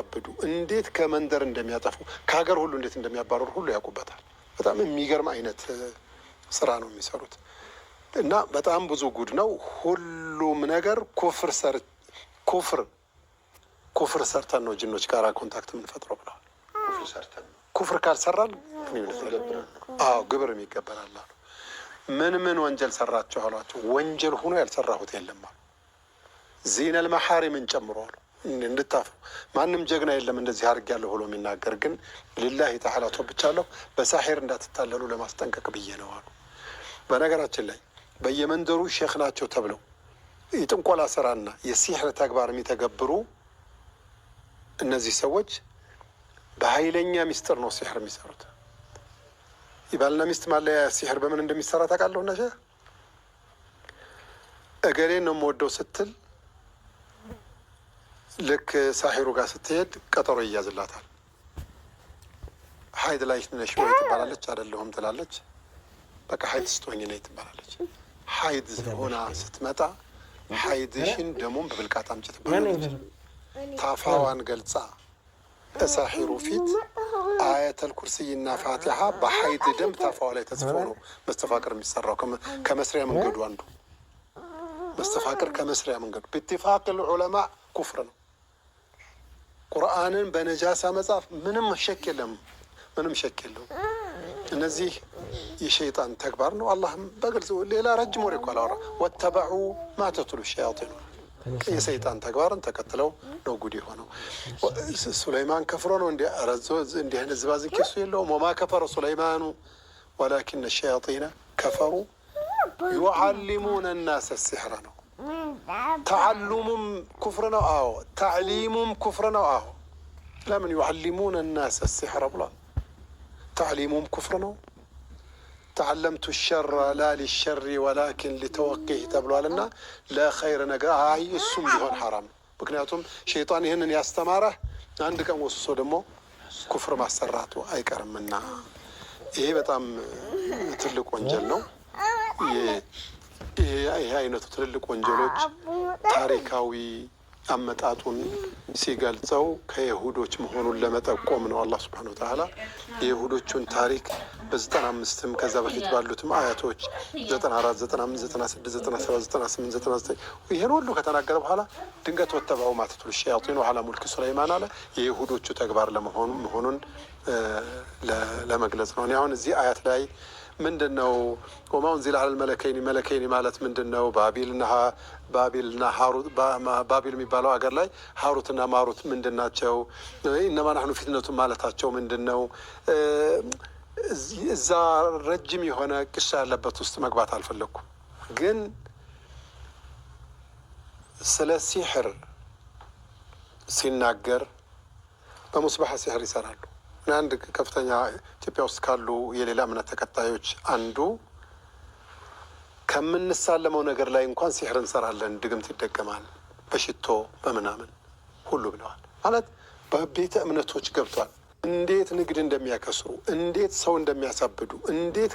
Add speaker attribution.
Speaker 1: እንደሚያሳብዱ፣ እንዴት ከመንደር እንደሚያጠፉ፣ ከሀገር ሁሉ እንዴት እንደሚያባረሩ ሁሉ ያውቁበታል። በጣም የሚገርም አይነት ስራ ነው የሚሰሩት እና በጣም ብዙ ጉድ ነው። ሁሉም ነገር ኩፍር ሰርተን ነው ጅኖች ጋር ኮንታክት የምንፈጥረው ብለዋል። ኩፍር ካልሰራን ግብር ይገበራል አሉ። ምን ወንጀል ሰራችሁ አሏቸው። ወንጀል ሆኖ ያልሰራሁት የለም አሉ። ዚነል መሐሪምን ጨምሮ አሉ። እንድታፍሩ ማንም ጀግና የለም እንደዚህ አድርጌያለሁ ብሎ የሚናገር ግን ሊላሂ ተዓላ ተወብቻለሁ በሳሒር እንዳትታለሉ ለማስጠንቀቅ ብዬ ነው አሉ። በነገራችን ላይ በየመንደሩ ሼክ ናቸው ተብለው የጥንቆላ ስራና የሲሕር ተግባር የሚተገብሩ እነዚህ ሰዎች በኃይለኛ ሚስጥር ነው ሲሕር የሚሰሩት። የባልና ሚስት ማለያ ሲሕር በምን እንደሚሰራ ታውቃለሁ? ነሸ እገሌን ነው የምወደው ስትል ልክ ሳሒሩ ጋር ስትሄድ ቀጠሮ ይያዝላታል። ሀይድ ላይ ነሽ ወይ ትባላለች። አይደለሁም ትላለች። በቃ ሀይድ ስትሆኝ ነይ ትባላለች። ሀይድ ሆና ስትመጣ ሀይድሽን ደሞም በብልቃጥ አምጪ ትባላለች። ታፋዋን ገልጻ እሳሒሩ ፊት አየተል ኩርሲይና ፋቲሓ በሀይድ ደም ታፋዋ ላይ ተጽፎ ነው መስተፋቅር የሚሰራው። ከመስሪያ መንገዱ አንዱ መስተፋቅር ከመስሪያ መንገዱ በኢትፋቅ ዑለማ ኩፍር ነው። ቁርአንን በነጃሳ መጻፍ ምንም ሸክ የለም፣ ምንም ሸክ የለው። እነዚህ የሸይጣን ተግባር ነው። አላህም በግልጽ ሌላ ረጅም ወሬ እኮ አላወራ። ወተበዑ ማ ተትሉ ሸያጢን የሰይጣን ተግባርን ተከትለው ነው ጉድ የሆነው። ሱለይማን ከፍሮ ነው እንዲህ አይነት ዝባዝንኬ እሱ የለውም። ወማ ከፈረ ሱለይማኑ ወላኪነ ሸያጢነ ከፈሩ ዩዓሊሙነ ናሰ ሲሕረ ነው። ተዓሉሙም ኩፍር ነው። አዎ ተዕሊሙም ኩፍር ነው። አዎ ለምን ዩዓሊሙነ ናሰ ሲሕረ ብሏል። ተዕሊሙም ኩፍር ነው። ተዓለምቱ ሸረ ላ ሊሸሪ ወላኪን ሊተወቂህ ተብሏልና ለኸይር ነገር እሱም ቢሆን ሐራም ነው። ምክንያቱም ሸይጣን ይህንን ያስተማረህ አንድ ቀን ወስሶ ደግሞ ኩፍር ማሰራቱ አይቀርምና ይሄ በጣም ትልቅ ወንጀል ነው። ይሄ አይነቱ ትልልቅ ወንጀሎች ታሪካዊ አመጣጡን ሲገልጸው ከይሁዶች መሆኑን ለመጠቆም ነው። አላህ ሱብሓነሁ ወተዓላ የይሁዶቹን ታሪክ በ95ም ከዛ በፊት ባሉትም አያቶች 94፣ 95፣ 96፣ 97፣ 98፣ 99 ይህን ሁሉ ከተናገረ በኋላ ድንገት ወተበዑ ማ ተትሉ ሸያጢኑ ዐላ ሙልኪ ሱለይማን አለ። የይሁዶቹ ተግባር መሆኑን ለመግለጽ ነው። አሁን እዚህ አያት ላይ ምንድን ነው ወማ ኡንዚለ ዐለል መለከይኒ ማለት ምንድን ነው? ባቢልና ሀሩት ባቢል የሚባለው ሀገር ላይ ሀሩትና ማሩት ምንድን ናቸው? እነማ ናሕኑ ፊትነቱን ማለታቸው ምንድን ነው? እዛ ረጅም የሆነ ቅሻ ያለበት ውስጥ መግባት አልፈለግኩም። ግን ስለ ሲሕር ሲናገር በሙስባሕ ሲሕር ይሰራሉ። አንድ ከፍተኛ ኢትዮጵያ ውስጥ ካሉ የሌላ እምነት ተከታዮች አንዱ ከምንሳለመው ነገር ላይ እንኳን ሲሕር እንሰራለን፣ ድግምት ይደገማል፣ በሽቶ በምናምን ሁሉ ብለዋል። ማለት በቤተ እምነቶች ገብቷል። እንዴት ንግድ እንደሚያከስሩ፣ እንዴት ሰው እንደሚያሳብዱ፣ እንዴት